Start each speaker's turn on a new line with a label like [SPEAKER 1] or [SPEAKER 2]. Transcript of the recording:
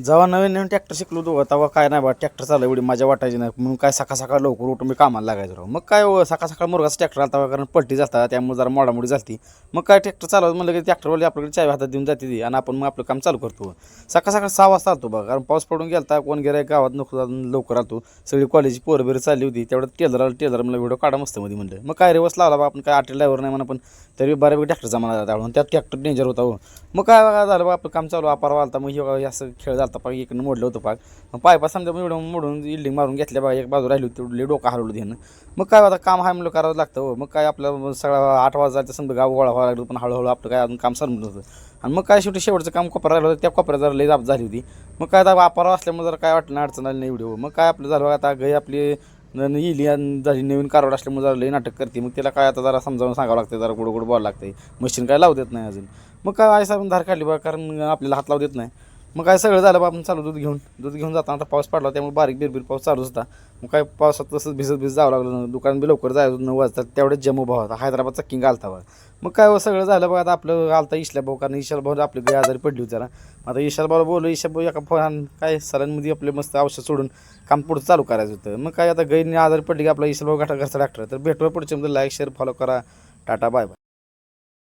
[SPEAKER 1] जेव्हा नवीन नवीन ट्रॅक्टर शिकलो होतो तेव्हा काय नाही बा ट्रॅक्टर चालू एवढी मजा वाटायची नाही म्हणून काय सकाळ सकाळ लवकर उठून मी कामाला लागायचो राव. मग काय सकाळ सकाळ मुरगाचा ट्रॅक्टर आला कारण पलटी जातात त्यामुळे जरा मोडामोडी झाली. मग काय ट्रॅक्टर चालवत म्हणलं की ट्रॅक्टरवाली आपल्याकडे चावी हातात देऊन जाते ती आणि आपण मग आपलं काम चालू करतो. सकाळ सकाळ 6 वाजता आलतो बघा कारण पाऊस पडून गेलता कोण गिरायक गावात नको लवकर आलतो. सगळी कॉलेजची पोरं बिरं चालली होती तेवढं टेलर मला व्हिडिओ काढा मस्त मध्ये म्हणलं. मग काय रिवर्स लावला बा आपण काय आटे ड्रायव्हर नाही म्हणा पण तरी बऱ्यापैकी ट्रॅक्टर जमा झाला त्यावेळून त्यात ट्रॅक्टर डेंजर होता हो. मग काय बघा झालं बा आपलं काम चालू अपार आलता मग हे असं खेळ झालता पाक इकडनं मोडलं होतं पाक. मग पायपा समजा एवढं मोडून इल्डिंग मारून घेतल्या बघा एक बाजू राहिली होती तेवढी डोका हरवलं त्यानं. मग काय आता काम आहे म्हणलं करावं लागतं हो. मग काय आपलं सगळं 8 वाजता समजा गाव गोळा व्हावं लागलं पण हळूहळू आपलं काय अजून काम संपलं होतं. आणि मग काय शेवटचं काम कोपरा राहिलं होतं त्या कोपऱ्यात जरा लई दाब झाली होती. मग काय आता अपार असल्यामुळे जरा काय वाटलं अडचण आली नाही एवढी. मग काय आपलं झालं आता गाई आपली येईल झाली नवीन कारवड असल्यामुळे जरा लई नाटक करते. मग तिला काय आता जरा समजावून सांगावं लागतं जरा गोड गोड बोलावं लागतं. मशीन काय लावू देत नाही अजून. मग काय आयसा पण धार काढली बघा कारण आपल्याला हात लावू देत नाही. मग काय सगळं झालं बा आपण चालू दूध घेऊन जाताना आता पाऊस पडला त्यामुळे बारीक बिरबीर पाऊस चालूच होता. मग काय पावसात तसंच भिजत जावं लागलं. दुकान बी लवकर जायचं 9 वाजता तेवढेच जम्मू भाव होता हैदराबादचा किंग आलता बघा. मग काय सगळं झालं बघा आता आपलं आलता ईशला भाऊ कारण ईशाला भाऊ आपली गाय आजारी पडली होती जरा. आता ईशाला भाऊ बोललो ईशा भाऊ एका फोन काय सरांमध्ये आपले मस्त औषध सोडून काम पुढं चालू करायचं होतं. मग काय आता गायीने आजारी पडली की आपला ईशा भाऊ घरचा डॉक्टर तर भेटू पुढच्या लाईक शेअर फॉलो करा. Tata bye bye.